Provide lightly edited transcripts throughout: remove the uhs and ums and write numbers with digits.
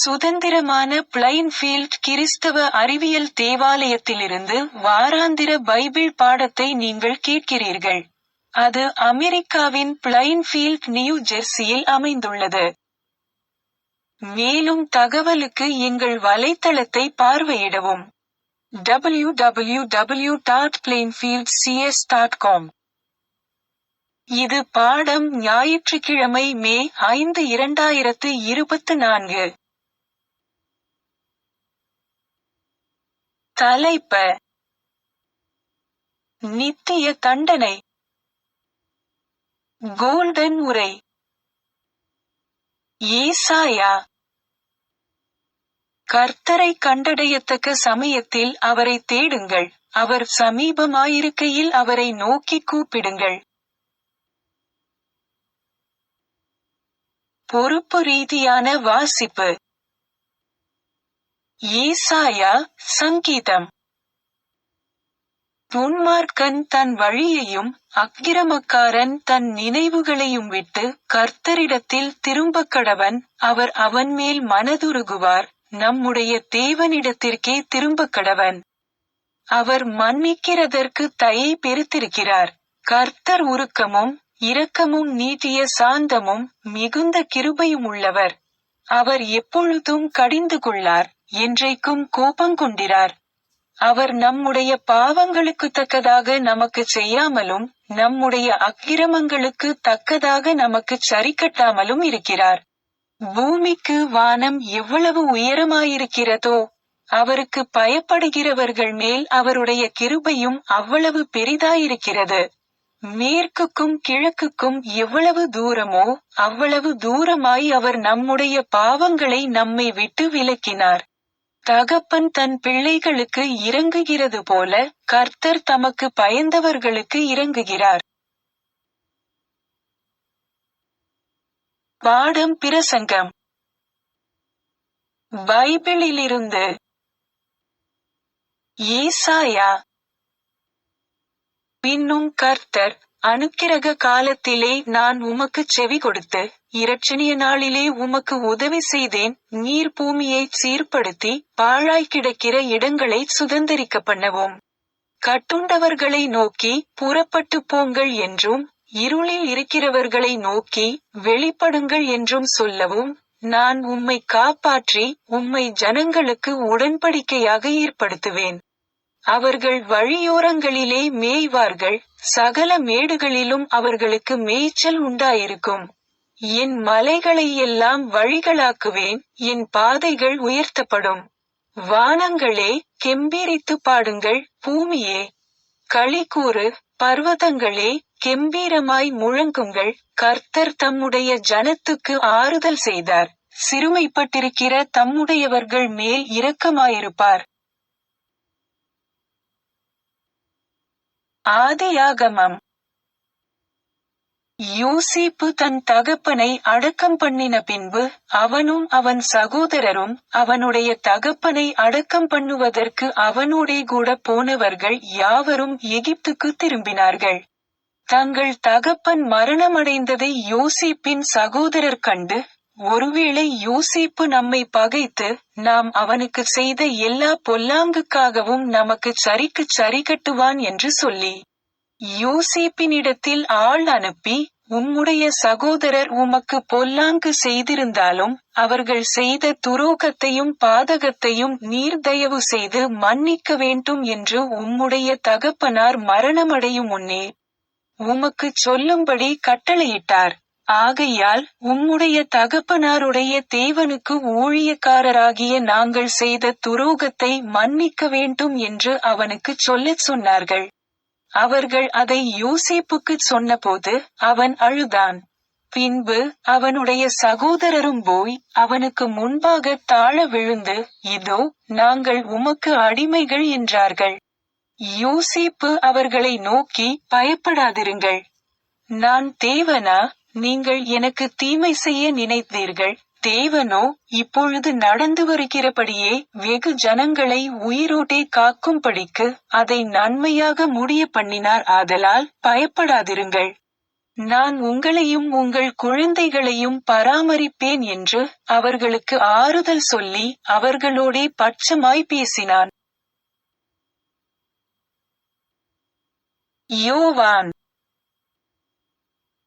சுதந்திரமான பிளைன்ஃபீல்ட் கிறிஸ்தவ அறிவியல் தேவாலயத்திலிருந்து வாராந்திர பைபிள் பாடத்தை நீங்கள் கேட்கிறீர்கள். அது அமெரிக்காவின் பிளைன்ஃபீல்ட், நியூ ஜெர்சியில் அமைந்துள்ளது. மேலும் தகவலுக்கு எங்கள் வலைத்தளத்தை பார்வையிடவும். www.plainfieldcs.com. இது பாடம் ஞாயிற்றுக்கிழமை மே 5, 2024. தலைப்ப நித்திய தண்டனை. கோல்டன் உரை. ஏசாயா. கர்த்தரை கண்டடையத்தக்க சமயத்தில் அவரை தேடுங்கள், அவர் சமீபமாயிருக்கையில் அவரை நோக்கி கூப்பிடுங்கள். பொறுப்பு ரீதியான வாசிப்பு. ஏசாயா. சங்கீதம். துன்மார்க்கன் தன் வழியையும் அக்கிரமக்காரன் தன் நினைவுகளையும் விட்டு கர்த்தரிடத்தில் திரும்பக்கடவன், அவர் அவன்மேல் மனதுருகுவார், நம்முடைய தேவனிடத்திற்கே திரும்பக்கடவன். அவர் மன்னிக்கிறதற்கு தயை பெருத்திருக்கிறார். கர்த்தர் உருக்கமும் இரக்கமும் நீட்டிய சாந்தமும் மிகுந்த கிருபையும் உள்ளவர். அவர் எப்பொழுதும் கடிந்து கொள்ளார், என்றைக்கும் கோபங்கொண்டிரார். அவர் நம்முடைய பாவங்களுக்கு தக்கதாக நமக்கு செய்யாமலும் நம்முடைய அக்கிரமங்களுக்கு தக்கதாக நமக்கு சரிக்கட்டாமலும் இருக்கிறார். பூமிக்கு வானம் எவ்வளவு உயரமாயிருக்கிறதோ, அவருக்கு பயப்படுகிறவர்கள் மேல் அவருடைய கிருபையும் அவ்வளவு பெரிதாயிருக்கிறது. மேற்குக்கும் கிழக்குக்கும் எவ்வளவு தூரமோ அவ்வளவு தூரமாய் அவர் நம்முடைய பாவங்களை நம்மை விட்டு விலக்கினார். தகப்பன் தன் பிள்ளைகளுக்கு இரங்குகிறது போல கர்த்தர் தமக்கு பயந்தவர்களுக்கு இரங்குகிறார். பாடம் பிரசங்கம். பைபிளிலிருந்து. ஏசாயா. பின்னும் கர்த்தர், அனுக்கிரக காலத்திலே நான் உமக்குச் செவி கொடுத்து, இரட்சணிய நாளிலே உமக்கு உதவி செய்தேன். நீர் பூமியைச் சீர்படுத்தி பாழாய் கிடக்கிற இடங்களை சுதந்தரிக்க பண்ணவும். கட்டுண்டவர்களை நோக்கி புறப்பட்டு போங்கள் என்றும், இருளில் இருக்கிறவர்களை நோக்கி வெளிப்படுங்கள் என்றும் சொல்லவும், நான் உம்மை காப்பாற்றி உம்மை ஜனங்களுக்கு உடன்படிக்கையாக ஏற்படுத்துவேன். அவர்கள் வழியோரங்களிலே மேய்வார்கள், சகல மேடுகளிலும் அவர்களுக்கு மேய்ச்சல் உண்டாயிருக்கும். என் மலைகளை எல்லாம் வழிகளாக்குவேன், என் பாதைகள் உயர்த்தப்படும். வானங்களே, கெம்பீரித்து பாடுங்கள், பூமியே களிகூறு, பர்வதங்களே கெம்பீரமாய் முழங்குங்கள். கர்த்தர் தம்முடைய ஜனத்துக்கு ஆறுதல் செய்தார், சிறுமைப்பட்டிருக்கிற தம்முடையவர்கள் மேல் இரக்கமாயிருப்பார். ஆதியாகமம். யோசேப்பு தன் தகப்பனை அடக்கம் பண்ணின பின்பு அவனும் அவன் சகோதரரும் அவனுடைய தகப்பனை அடக்கம் பண்ணுவதற்கு அவனோடே கூட போனவர்கள் யாவரும் எகிப்துக்கு திரும்பினார்கள். தங்கள் தகப்பன் மரணமடைந்ததை யோசேப்பின் சகோதரர் கண்டு, ஒருவேளை யோசேப்பு நம்மை பகைத்து நாம் அவனுக்கு செய்த எல்லா பொல்லாங்குக்காகவும் நமக்கு சரிக்குச் சரிகட்டுவான் என்று சொல்லி யோசேப்பினிடத்தில் ஆள் அனுப்பி, உம்முடைய சகோதரர் உமக்கு பொல்லாங்கு செய்திருந்தாலும் அவர்கள் செய்த துரோகத்தையும் பாதகத்தையும் நீர் தயவு செய்து மன்னிக்க வேண்டும் என்று உம்முடைய தகப்பனார் மரணமடையும் முன்னே உமக்குச் சொல்லும்படி கட்டளையிட்டார். ஆகையால் உம்முடைய தகப்பனாருடைய தேவனுக்கு ஊழியக்காரராகிய நாங்கள் செய்த துரோகத்தை மன்னிக்க வேண்டும் என்று அவனுக்குச் சொல்லச் சொன்னார்கள். அவர்கள் அதை யோசேப்புக்குச் சொன்னபோது அவன் அழுதான். பின்பு அவனுடைய சகோதரரும் போய் அவனுக்கு முன்பாக தாழ விழுந்து, இதோ நாங்கள் உமக்கு அடிமைகள் என்றார்கள். யோசேப்பு அவர்களை நோக்கி, பயப்படாதிருங்கள், நான் தேவனா? நீங்கள் எனக்கு தீமை செய்ய நினைத்தீர்கள், தேவனோ இப்பொழுது நடந்து வருகிறபடியே வெகு ஜனங்களை உயிரோட்டே காக்கும்படிக்கு அதை நன்மையாக முடிய பண்ணினார். ஆதலால் பயப்படாதிருங்கள். நான் உங்களையும் உங்கள் குழந்தைகளையும் பராமரிப்பேன் என்று அவர்களுக்கு ஆறுதல் சொல்லி அவர்களோடே பட்சமாய் பேசினான். யோவான்.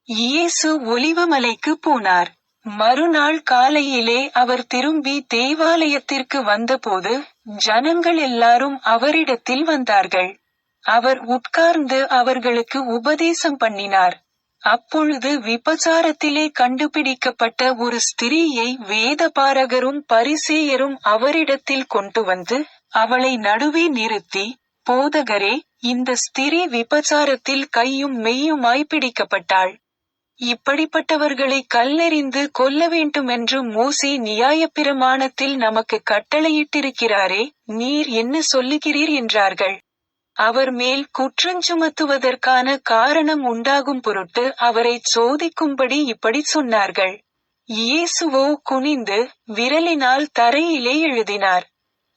இயேசு ஒலிவமலைக்கு போனார். மறுநாள் காலையிலே அவர் திரும்பி தேவாலயத்திற்கு வந்தபோது ஜனங்கள் எல்லாரும் அவரிடத்தில் வந்தார்கள். அவர் உட்கார்ந்து அவர்களுக்கு உபதேசம் பண்ணினார். அப்பொழுது விபசாரத்திலே கண்டுபிடிக்கப்பட்ட ஒரு ஸ்திரீயை வேதபாரகரும் பரிசேயரும் அவரிடத்தில் கொண்டு வந்து அவளை நடுவே நிறுத்தி, போதகரே, இந்த ஸ்திரீ விபசாரத்தில் கையும் மெய்யுமாய் பிடிக்கப்பட்டாள். இப்படிப்பட்டவர்களை கல்லெறிந்து கொல்ல வேண்டுமென்று மோசே நியாயப்பிரமாணத்தில் நமக்கு கட்டளையிட்டிருக்கிறாரே, நீர் என்ன சொல்லுகிறீர் என்றார்கள். அவர் மேல் குற்றஞ்சுமத்துவதற்கான காரணம் உண்டாகும் பொருட்டு அவரைச் சோதிக்கும்படி இப்படி சொன்னார்கள். இயேசுவோ குனிந்து விரலினால் தரையிலே எழுதினார்.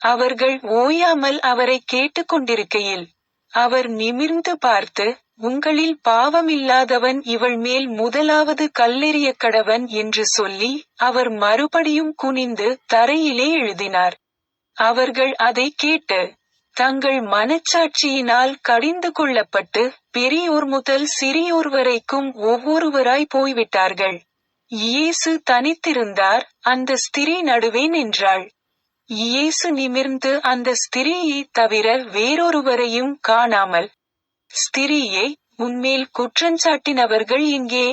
அவர்கள் ஓயாமல் அவரை கேட்டுக்கொண்டிருக்கையில் அவர் நிமிர்ந்து பார்த்து, உங்களில் பாவமில்லாதவன் இவள் மேல் முதலாவது கல்லெறிய கடவன் என்று சொல்லி அவர் மறுபடியும் குனிந்து தரையிலே எழுதினார். அவர்கள் அதை கேட்டு தங்கள் மனச்சாட்சியினால் கடிந்து கொள்ளப்பட்டு பெரியோர் முதல் சிறியோர் வரைக்கும் ஒவ்வொருவராய் போய்விட்டார்கள். இயேசு தனித்திருந்தார். அந்த ஸ்திரீ நடுவே நின்றாள். இயேசு நிமிர்ந்து அந்த ஸ்திரீயை தவிர வேறொருவரையும் காணாமல், ஸ்திரீயே, உன்மேல் குற்றஞ்சாட்டினவர்கள் எங்கே?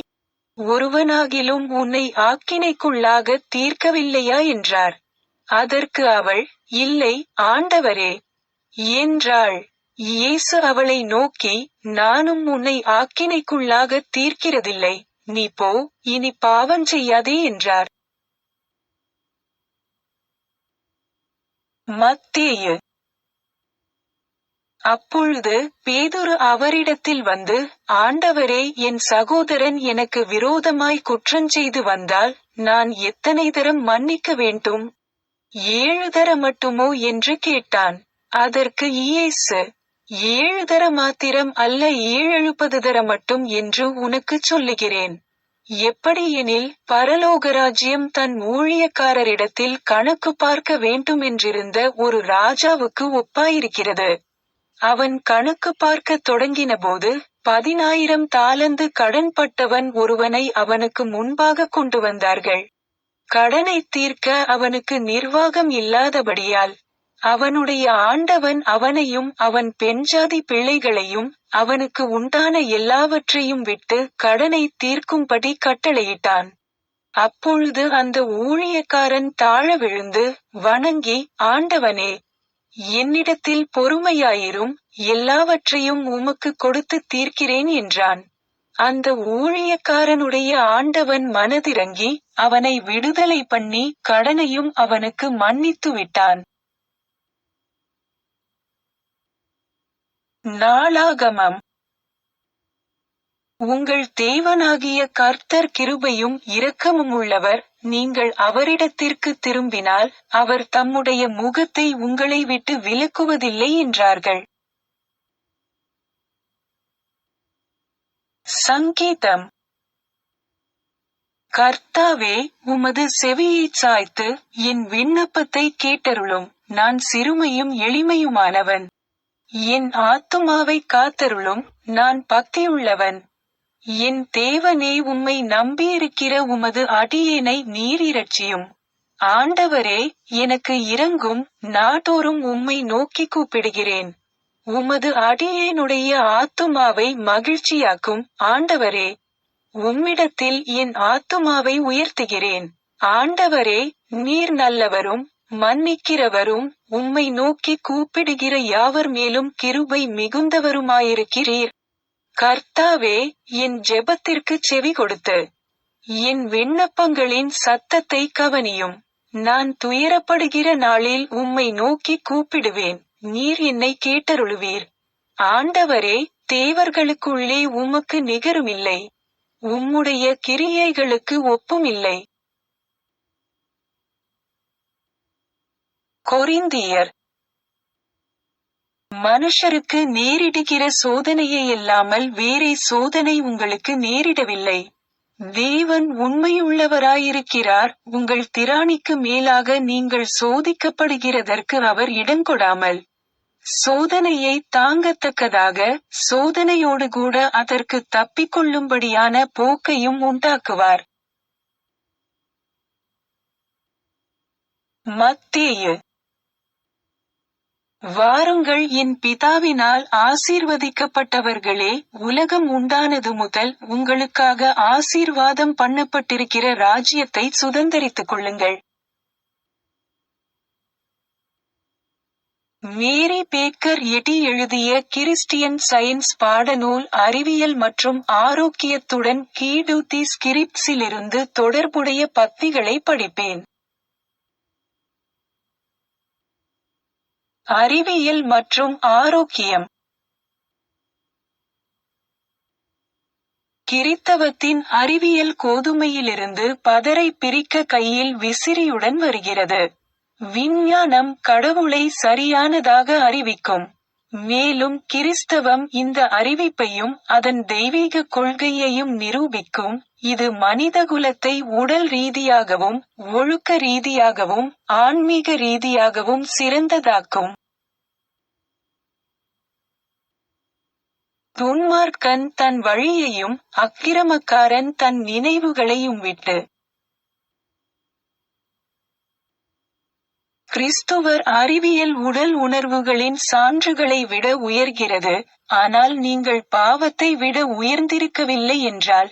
ஒருவனாகிலும் உன்னை ஆக்கினைக்குள்ளாக தீர்க்கவில்லையா என்றார். அதற்கு அவள், இல்லை, ஆண்டவரே என்றாள். இயேசு அவளை நோக்கி, நானும் உன்னை ஆக்கினைக்குள்ளாக தீர்க்கிறதில்லை, நீ போ, இனி பாவம் செய்யாதே என்றார். மத்தேயு. அப்பொழுது பேதுரு அவரிடத்தில் வந்து, ஆண்டவரே, என் சகோதரன் எனக்கு விரோதமாய் குற்றஞ்செய்து வந்தால் நான் எத்தனை தரம் மன்னிக்க வேண்டும்? 7 தர மட்டுமோ என்று கேட்டான். அதற்கு இயேசு, 7 தர மாத்திரம் அல்ல, 70 தர மட்டும் என்று உனக்குச் சொல்லுகிறேன். எப்படியெனில் பரலோகராஜ்யம் தன் ஊழியக்காரரிடத்தில் கணக்கு பார்க்க வேண்டுமென்றிருந்த ஒரு ராஜாவுக்கு ஒப்பாயிருக்கிறது. அவன் கணக்கு பார்க்க தொடங்கினபோது 10,000 தாலந்து கடன்பட்டவன் ஒருவனை அவனுக்கு முன்பாக கொண்டு வந்தார்கள். கடனை தீர்க்க அவனுக்கு நிர்வாகம் இல்லாதபடியால் அவனுடைய ஆண்டவன் அவனையும் அவன் பெண்ஜாதி பிள்ளைகளையும் அவனுக்கு உண்டான எல்லாவற்றையும் விட்டு கடனை தீர்க்கும்படி கட்டளையிட்டான். அப்பொழுது அந்த ஊழியக்காரன் தாழ விழுந்து வணங்கி, ஆண்டவனே, என்னிடத்தில் பொறுமையாயிரும், எல்லாவற்றையும் உமக்கு கொடுத்து தீர்க்கிறேன் என்றான். அந்த ஊழியக்காரனுடைய ஆண்டவன் மனதிரங்கி அவனை விடுதலை பண்ணி கடனையும் அவனுக்கு மன்னித்து விட்டான். நாளாகமம். உங்கள் தேவனாகிய கர்த்தர் கிருபையும் இரக்கமுமுள்ளவர், நீங்கள் அவரிடத்திற்கு திரும்பினால் அவர் தம்முடைய முகத்தை உங்களை விட்டு விலக்குவதில்லை என்றார்கள். சங்கீதம். கர்த்தாவே, உமது செவியைச் சாய்த்து என் விண்ணப்பத்தை கேட்டருளும். நான் சிறுமையும் எளிமையுமானவன். என் ஆத்துமாவை காத்தருளும், நான் பக்தியுள்ளவன். என் தேவனே, உம்மை நம்பியிருக்கிற உமது அடியேனை நீர் இரட்சியும். ஆண்டவரே, எனக்கு இரங்கும், நாடோறும் உம்மை நோக்கி கூப்பிடுகிறேன். உமது அடியேனுடைய ஆத்துமாவை மகிழ்ச்சியாக்கும். ஆண்டவரே, உம்மிடத்தில் என் ஆத்துமாவை உயர்த்துகிறேன். ஆண்டவரே, நீர் நல்லவரும் மன்னிக்கிறவரும் உம்மை நோக்கி கூப்பிடுகிற யாவர் மேலும் கிருபை மிகுந்தவருமாயிருக்கிறீர். கர்த்தாவே, என் ஜெபத்திற்கு செவி கொடுத்து என் விண்ணப்பங்களின் சத்தத்தை கவனியும். நான் துயரப்படுகிற நாளில் உம்மை நோக்கி கூப்பிடுவேன், நீர் என்னை கேட்டருளுவீர். ஆண்டவரே, தேவர்களுக்குள்ளே உமக்கு நிகருமில்லை, உம்முடைய கிரியைகளுக்கு ஒப்புமில்லை. கொரிந்தியர். மனுஷருக்கு நேரிடுகிற சோதனையையல்லாமல் வேறே சோதனை உங்களுக்கு நேரிடவில்லை. தேவன் உண்மையுள்ளவராயிருக்கிறார். உங்கள் திராணிக்கு மேலாக நீங்கள் சோதிக்கப்படுகிறதற்கு அவர் இடங்கொடாமல் சோதனையை தாங்கத்தக்கதாக சோதனையோடு கூட அதற்கு தப்பிக்கொள்ளும்படியான போக்கையும் உண்டாக்குவார். மத்தேயு. வாருங்கள் என் பிதாவினால் ஆசீர்வதிக்கப்பட்டவர்களே, உலகம் உண்டானது முதல் உங்களுக்காக ஆசீர்வாதம் பண்ணப்பட்டிருக்கிற ராஜ்யத்தை சுதந்தரித்துக் கொள்ளுங்கள். மேரி பேக்கர் எட்டி எழுதிய கிறிஸ்டியன் சயின்ஸ் பாடநூல் அறிவியல் மற்றும் ஆரோக்கியத்துடன் கீடூத்தி ஸ்கிரிப்ட்ஸிலிருந்து தொடர்புடைய பத்திகளை படிப்பேன். அறிவியல் மற்றும் ஆரோக்கியம். கிறித்தவத்தின் அறிவியல் கோதுமையிலிருந்து பதரை பிரிக்க கையில் விசிறியுடன் வருகிறது. விஞ்ஞானம் கடவுளை சரியானதாக அறிவிக்கும். மேலும் கிறிஸ்தவம் இந்த அறிவிப்பையும் அதன் தெய்வீக கொள்கையையும் நிரூபிக்கும். இது மனிதகுலத்தை உடல் ரீதியாகவும் ஒழுக்க ரீதியாகவும் ஆன்மீக ரீதியாகவும் சிறந்ததாக்கும். துன்மார்க்கன் தன் வழியையும் அக்கிரமக்காரன் தன் நினைவுகளையும் விட்டு. கிறிஸ்துவர் அறிவியல் உடல் உணர்வுகளின் சான்றுகளை விட உயர்கிறது. ஆனால் நீங்கள் பாவத்தை விட உயர்ந்திருக்கவில்லை என்றால்,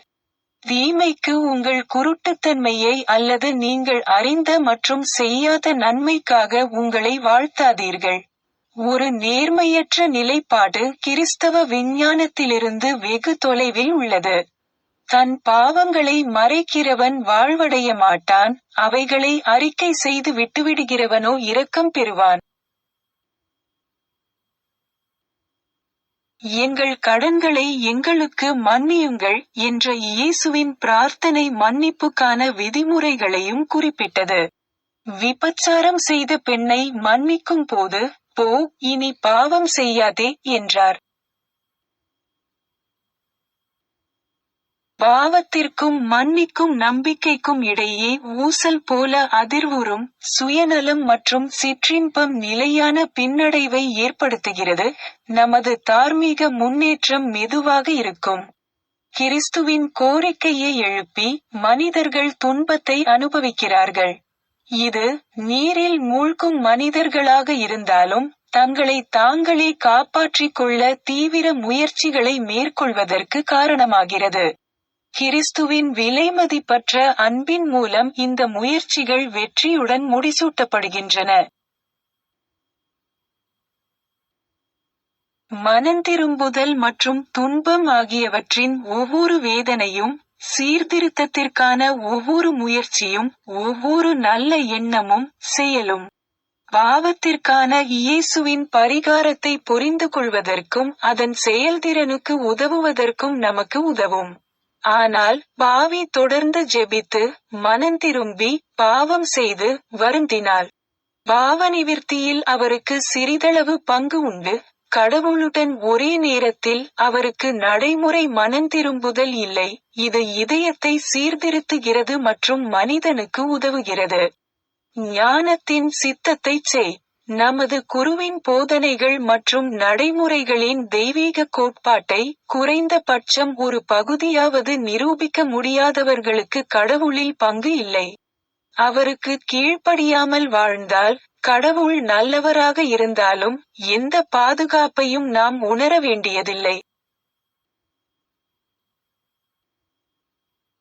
தீமைக்கு உங்கள் குருட்டுத்தன்மையை அல்லது நீங்கள் அறிந்த மற்றும் செய்யாத நன்மைக்காக உங்களை வாழ்த்தாதீர்கள். ஒரு நேர்மையற்ற நிலைப்பாடு கிறிஸ்தவ விஞ்ஞானத்திலிருந்து வெகு தொலைவில் உள்ளது. தன் பாவங்களை மறைக்கிறவன் வாழ்வடைய மாட்டான், அவைகளை அறிக்கை செய்து விட்டுவிடுகிறவனோ இரக்கம் பெறுவான். எங்கள் கடன்களை எங்களுக்கு மன்னியுங்கள் என்ற இயேசுவின் பிரார்த்தனை மன்னிப்புக்கான விதிமுறைகளையும் குறிப்பிட்டது. விபச்சாரம் செய்த பெண்ணை மன்னிக்கும் போது, போ, இனி பாவம் செய்யாதே என்றார். பாவத்திற்கும் மன்னிக்கும் நம்பிக்கைக்கும் இடையே ஊசல் போல அதிர்வுறும் சுயநலம் மற்றும் சிற்றின்பம் நிலையான பின்னடைவை ஏற்படுத்துகிறது. நமது தார்மீக முன்னேற்றம் மெதுவாக இருக்கும். கிறிஸ்துவின் கோரிக்கையை எழுப்பி மனிதர்கள் துன்பத்தை அனுபவிக்கிறார்கள். இது நீரில் மூழ்கும் மனிதர்களாக இருந்தாலும் தங்களை தாங்களே காப்பாற்றிக் கொள்ள தீவிர முயற்சிகளை மேற்கொள்வதற்கு காரணமாகிறது. கிறிஸ்துவின் விலைமதிப்பற்ற அன்பின் மூலம் இந்த முயற்சிகள் வெற்றியுடன் முடிசூட்டப்படுகின்றன. மனந்திரும்புதல் மற்றும் துன்பம் ஆகியவற்றின் ஒவ்வொரு வேதனையும், சீர்திருத்தத்திற்கான ஒவ்வொரு முயற்சியும், ஒவ்வொரு நல்ல எண்ணமும் செயலும், பாவத்திற்கான இயேசுவின் பரிகாரத்தை புரிந்துகொள்வதற்கும் அதன் செயல்திறனுக்கு உதவுவதற்கும் நமக்கு உதவும். ஆனால் பாவி தொடர்ந்து ஜெபித்து மனந்திரும்பி பாவம் செய்து வருந்தினால் பாவநிவிர்த்தியில் அவருக்கு சிறிதளவு பங்கு உண்டு. கடவுளுடன் ஒரே நேரத்தில் அவருக்கு நடைமுறை மனந்திரும்புதல் இல்லை. இது இதயத்தை சீர்திருத்துகிறது மற்றும் மனிதனுக்கு உதவுகிறது. ஞானத்தின் சித்தத்தைச் செய். நமது குருவின் போதனைகள் மற்றும் நடைமுறைகளின் தெய்வீக கோட்பாட்டை குறைந்த பட்சம் ஒரு பகுதியாவது நிரூபிக்க முடியாதவர்களுக்கு கடவுளில் பங்கு இல்லை. அவருக்கு கீழ்ப்படியாமல் வாழ்ந்தால், கடவுள் நல்லவராக இருந்தாலும் எந்த பாதுகாப்பையும் நாம் உணர வேண்டியதில்லை.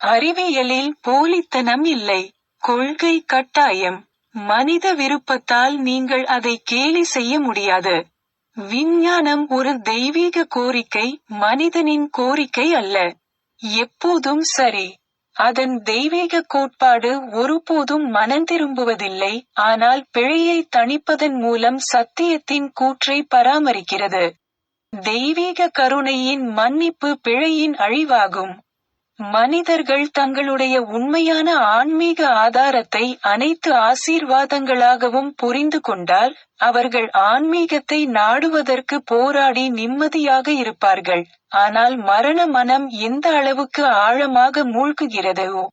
அறிவியலில் போலித்தனம் இல்லை. கொள்கை கட்டாயம். மனித விருப்பத்தால் நீங்கள் அதை கேலி செய்ய முடியாது. விஞ்ஞானம் ஒரு தெய்வீக கோரிக்கை, மனிதனின் கோரிக்கை அல்ல. எப்போதும் சரி. அதன் தெய்வீக கோட்பாடு ஒருபோதும் மனந்திரும்புவதில்லை, ஆனால் பிழையை தணிப்பதன் மூலம் சத்தியத்தின் கூற்றை பராமரிக்கிறது. தெய்வீக கருணையின் மன்னிப்பு பிழையின் அழிவாகும். மனிதர்கள் தங்களுடைய உண்மையான ஆன்மீக ஆதாரத்தை அனைத்து ஆசீர்வாதங்களாகவும் புரிந்து கொண்டால், அவர்கள் ஆன்மீகத்தை நாடுவதற்கு போராடி நிம்மதியாக இருப்பார்கள். ஆனால் மரண மனம் எந்த அளவுக்கு ஆழமாக மூழ்குகிறதோ,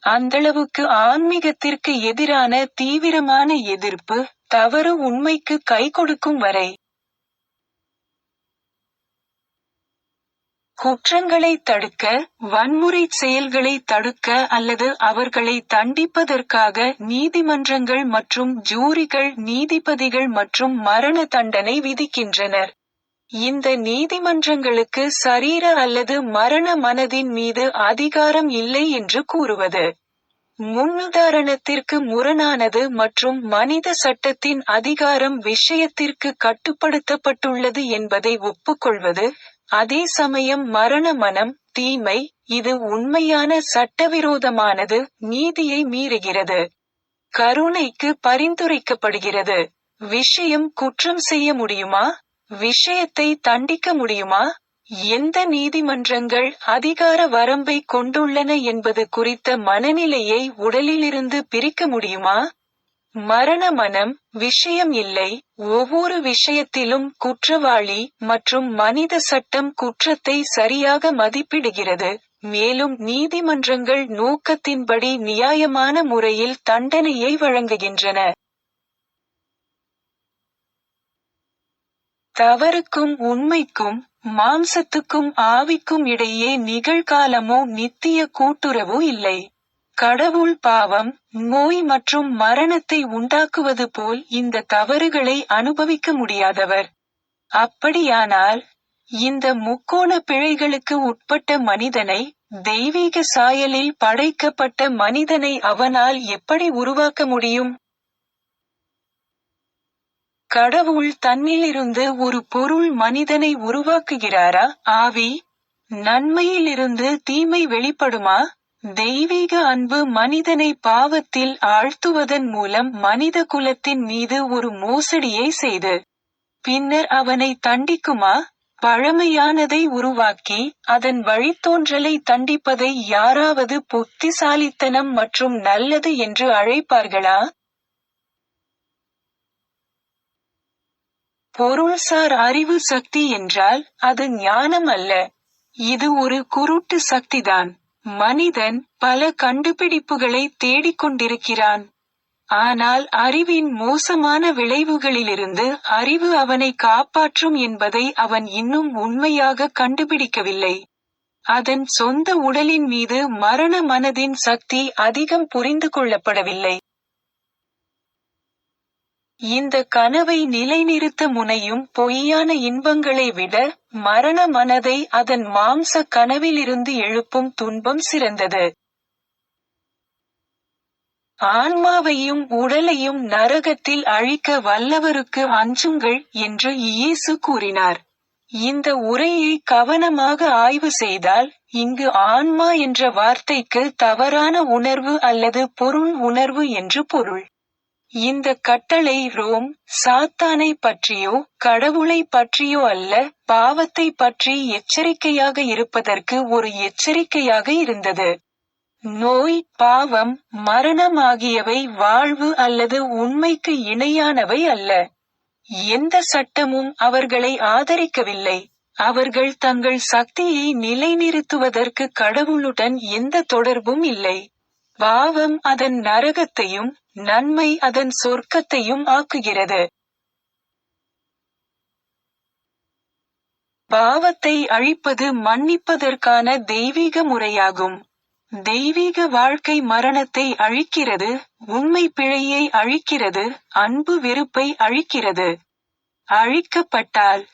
அந்தளவுக்கு ஆன்மீகத்திற்கு எதிரான தீவிரமான எதிர்ப்பு, தவறு உண்மைக்கு கை கொடுக்கும் வரை. குற்றங்களை தடுக்க, வன்முறை செயல்களை தடுக்க அல்லது அவர்களை தண்டிப்பதற்காக நீதிமன்றங்கள் மற்றும் ஜூரிகள் நீதிபதிகள் மற்றும் மரண தண்டனை விதிக்கின்றனர். இந்த நீதிமன்றங்களுக்கு சரீர அல்லது மரண மனதின் மீது அதிகாரம் இல்லை என்று கூறுவது முன்னுதாரணத்திற்கு முரணானது மற்றும் மனித சட்டத்தின் அதிகாரம் விஷயத்திற்கு கட்டுப்படுத்தப்பட்டுள்ளது என்பதை ஒப்புக்கொள்வது. அதே சமயம் மரண மனம், தீமை, இது உண்மையான சட்டவிரோதமானது, நீதியை மீறுகிறது, கருணைக்கு பரிந்துரைக்கப்படுகிறது. விஷயம் குற்றம் செய்ய முடியுமா? விஷயத்தை தண்டிக்க முடியுமா? எந்த நீதிமன்றங்கள் அதிகார வரம்பை கொண்டுள்ளன என்பது குறித்த மனநிலையை உடலிலிருந்து பிரிக்க முடியுமா? மரண மனம், விஷயம் இல்லை, ஒவ்வொரு விஷயத்திலும் குற்றவாளி, மற்றும் மனித சட்டம் குற்றத்தை சரியாக மதிப்பிடுகிறது, மேலும் நீதிமன்றங்கள் நோக்கத்தின்படி நியாயமான முறையில் தண்டனையை வழங்குகின்றன. தவறுக்கும் உண்மைக்கும், மாம்சத்துக்கும் ஆவிக்கும் இடையே நிகழ்காலமோ நித்திய கூட்டுறவோ இல்லை. கடவுள் பாவம், நோய் மற்றும் மரணத்தை உண்டாக்குவது போல் இந்த தவறுகளை அனுபவிக்க முடியாதவர். அப்படியானால், இந்த முக்கோண பிழைகளுக்கு உட்பட்ட மனிதனை, தெய்வீக சாயலில் படைக்கப்பட்ட மனிதனை அவனால் எப்படி உருவாக்க முடியும்? கடவுள் தன்னிலிருந்து ஒரு பொருள் மனிதனை உருவாக்குகிறாரா? ஆவி? நன்மையிலிருந்து தீமை வெளிப்படுமா? தெய்வீக அன்பு மனிதனை பாவத்தில் ஆழ்த்துவதன் மூலம் மனித குலத்தின் மீது ஒரு மோசடியை செய்து, பின்னர் அவனை தண்டிக்குமா? பழமையானதை உருவாக்கி, அதன் வழித்தோன்றலை தண்டிப்பதை யாராவது புத்திசாலித்தனம் மற்றும் நல்லது என்று அழைப்பார்களா? பொருள்சார் அறிவு சக்தி என்றால், அது ஞானம் அல்ல. இது ஒரு குருட்டு சக்திதான். மனிதன் பல கண்டுபிடிப்புகளை தேடிக்கொண்டிருக்கிறான். ஆனால் அறிவின் மோசமான விளைவுகளிலிருந்து அறிவு அவனை காப்பாற்றும் என்பதை அவன் இன்னும் உண்மையாக கண்டுபிடிக்கவில்லை. அதன் சொந்த உடலின் மீது மரண மனதின் சக்தி அதிகம் புரிந்து கொள்ளப்படவில்லை. இந்த கனவை நிலைநிறுத்த முனையும் பொய்யான இன்பங்களை விட, மரண மனதை அதன் மாம்ச கனவிலிருந்து எழுப்பும் துன்பம் சிறந்தது. ஆன்மாவையும் உடலையும் நரகத்தில் அழிக்க வல்லவருக்கு அஞ்சுங்கள் என்று இயேசு கூறினார். இந்த உரையை கவனமாக ஆய்வு செய்தால், இங்கு ஆன்மா என்ற வார்த்தைக்கு தவறான உணர்வு அல்லது பொருள் உணர்வு என்று பொருள். இந்த கட்டளை ரோம், சாத்தானை பற்றியோ கடவுளை பற்றியோ அல்ல, பாவத்தை பற்றி எச்சரிக்கையாக இருப்பதற்கு ஒரு எச்சரிக்கையாக இருந்தது. நோய், பாவம், மரணம் ஆகியவை வாழ்வு அல்லது உண்மைக்கு இணையானவை அல்ல. எந்த சட்டமும் அவர்களை ஆதரிக்கவில்லை. அவர்கள் தங்கள் சக்தியை நிலைநிறுத்துவதற்கு கடவுளுடன் எந்த தொடர்பும் இல்லை. பாவம் அதன் நரகத்தையும், நன்மை அதன் சொர்க்கத்தையும் ஆக்குகிறது. பாவத்தை அழிப்பது மன்னிப்பதற்கான தெய்வீக முறையாகும். தெய்வீக வாழ்க்கை மரணத்தை அழிக்கிறது, உண்மை பிழையை அழிக்கிறது, அன்பு வெறுப்பை அழிக்கிறது. அழிக்கப்பட்டால்,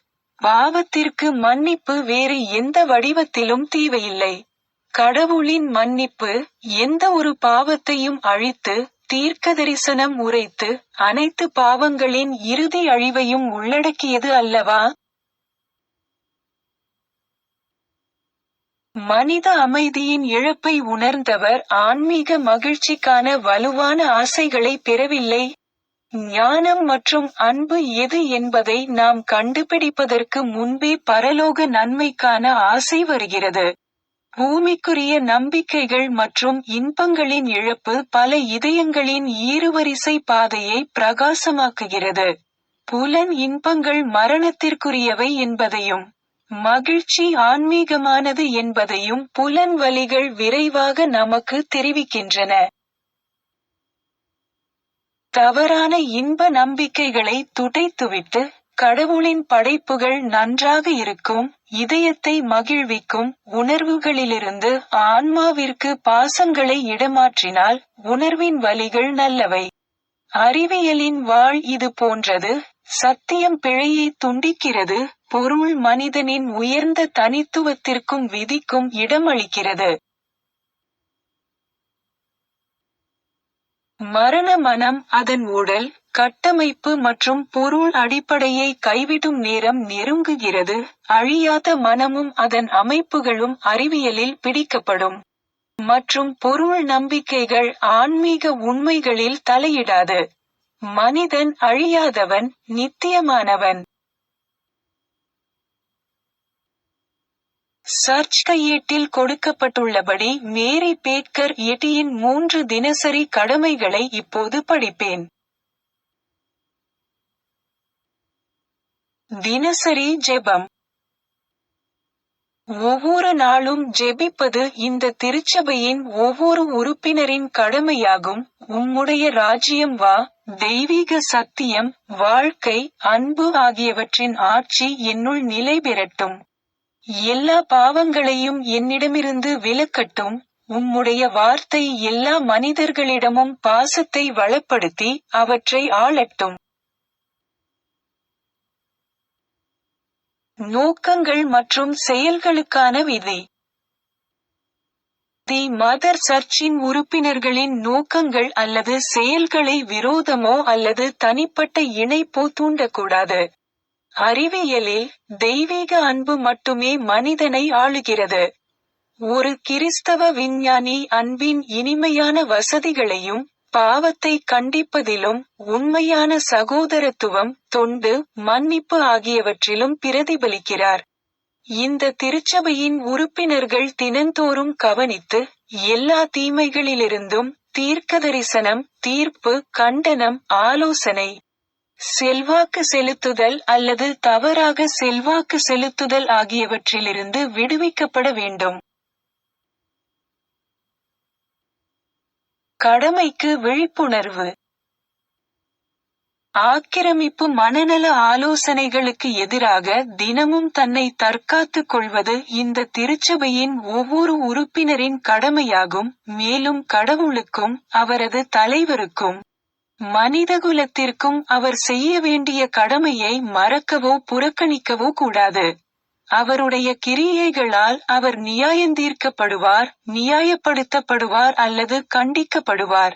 பாவத்திற்கு மன்னிப்பு வேறு எந்த வடிவத்திலும் தேவையில்லை. கடவுளின் மன்னிப்பு, எந்த ஒரு பாவத்தையும் அழித்து, தீர்க்கதரிசனம் உரைத்து, அனைத்து பாவங்களின் இறுதி அழிவையும் உள்ளடக்கியது அல்லவா? மனித அமைதியின் இழப்பை உணர்ந்தவர் ஆன்மீக மகிழ்ச்சிக்கான வலுவான ஆசைகளை பெறவில்லை. ஞானம் மற்றும் அன்பு எது என்பதை நாம் கண்டுபிடிப்பதற்கு முன்பே பரலோக நன்மைக்கான ஆசை வருகிறது. பூமிக்குரிய நம்பிக்கைகள் மற்றும் இன்பங்களின் இழப்பு பல இதயங்களின் ஈருவரிசை பாதையை பிரகாசமாக்குகிறது. புலன் இன்பங்கள் மரணத்திற்குரியவை என்பதையும் மகிழ்ச்சி ஆன்மீகமானது என்பதையும் புலன் வலிகள் விரைவாக நமக்கு தெரிவிக்கின்றன. தவறான இன்ப நம்பிக்கைகளை துடைத்துவிட்டு, கடவுளின் படைப்புகள் நன்றாக இருக்கும், இதயத்தை மகிழ்விக்கும் உணர்வுகளிலிருந்து ஆன்மாவிற்கு பாசங்களை இடமாற்றினால் உணர்வின் வலிகள் நல்லவை. அறிவியலின் வாள் இது போன்றது. சத்தியம் பிழையை துண்டிக்கிறது, பொருள் மனிதனின் உயர்ந்த தனித்துவத்திற்கும் விதிக்கும் இடமளிக்கிறது. மரண மனம் அதன் உடல், கட்டமைப்பு மற்றும் பொருள் அடிப்படையை கைவிடும் நேரம் நெருங்குகிறது. அழியாத மனமும் அதன் அமைப்புகளும் அறிவியலில் பிடிக்கப்படும். மற்றும் பொருள் நம்பிக்கைகள் ஆன்மீக உண்மைகளில் தலையிடாது. மனிதன் அழியாதவன், நித்தியமானவன். சர்ச் கையேட்டில் கொடுக்கப்பட்டுள்ளபடி மேரி பேக்கர் எட்டியின் 3 தினசரி கடமைகளை இப்போது படிப்பேன். தினசரி ஜெபம். ஒவ்வொரு நாளும் ஜெபிப்பது இந்த திருச்சபையின் ஒவ்வொரு உறுப்பினரின் கடமையாகும். உம்முடைய ராஜ்யம் வா, தெய்வீக சத்தியம், வாழ்க்கை, அன்பு ஆகியவற்றின் ஆட்சி என்னுள் நிலை பெறட்டும். எல்லா பாவங்களையும் என்னிடமிருந்து விலக்கட்டும். உம்முடைய வார்த்தை எல்லா மனிதர்களிடமும் பாசத்தை வளப்படுத்தி அவற்றை ஆளட்டும். நோக்கங்கள் மற்றும் செயல்களுக்கான விதி. தி மதர் சர்ச்சின் உறுப்பினர்களின் நோக்கங்கள் அல்லது செயல்களை விரோதமோ அல்லது தனிப்பட்ட இணைப்போ தூண்டக்கூடாது. அறிவியலில், தெய்வீக அன்பு மட்டுமே மனிதனை ஆளுகிறது. ஒரு கிறிஸ்தவ விஞ்ஞானி அன்பின் இனிமையான வசதிகளையும், பாவத்தை கண்டிப்பதிலும், உண்மையான சகோதரத்துவம், தொண்டு, மன்னிப்பு ஆகியவற்றிலும் பிரதிபலிக்கிறார். இந்த திருச்சபையின் உறுப்பினர்கள் தினந்தோறும் கவனித்து, எல்லா தீமைகளிலிருந்தும் தீர்க்கதரிசனம், தீர்ப்பு, கண்டனம், ஆலோசனை, செல்வாக்கு செலுத்துதல் அல்லது தவறாக செல்வாக்கு செலுத்துதல் ஆகியவற்றிலிருந்து விடுவிக்கப்பட வேண்டும். கடமைக்கு விழிப்புணர்வு. ஆக்கிரமிப்பு மனநல ஆலோசனைகளுக்கு எதிராக தினமும் தன்னை தற்காத்துக் கொள்வது இந்த திருச்சபையின் ஒவ்வொரு உறுப்பினரின் கடமையாகும். மேலும் கடவுளுக்கும், அவரது தலைவருக்கும், மனிதகுலத்திற்கும் அவர் செய்ய வேண்டிய கடமையை மறக்கவோ புறக்கணிக்கவோ கூடாது. அவருடைய கிரியைகளால் அவர் நியாயந்தீர்க்கப்படுவார், நியாயப்படுத்தப்படுவார் அல்லது கண்டிக்கப்படுவார்.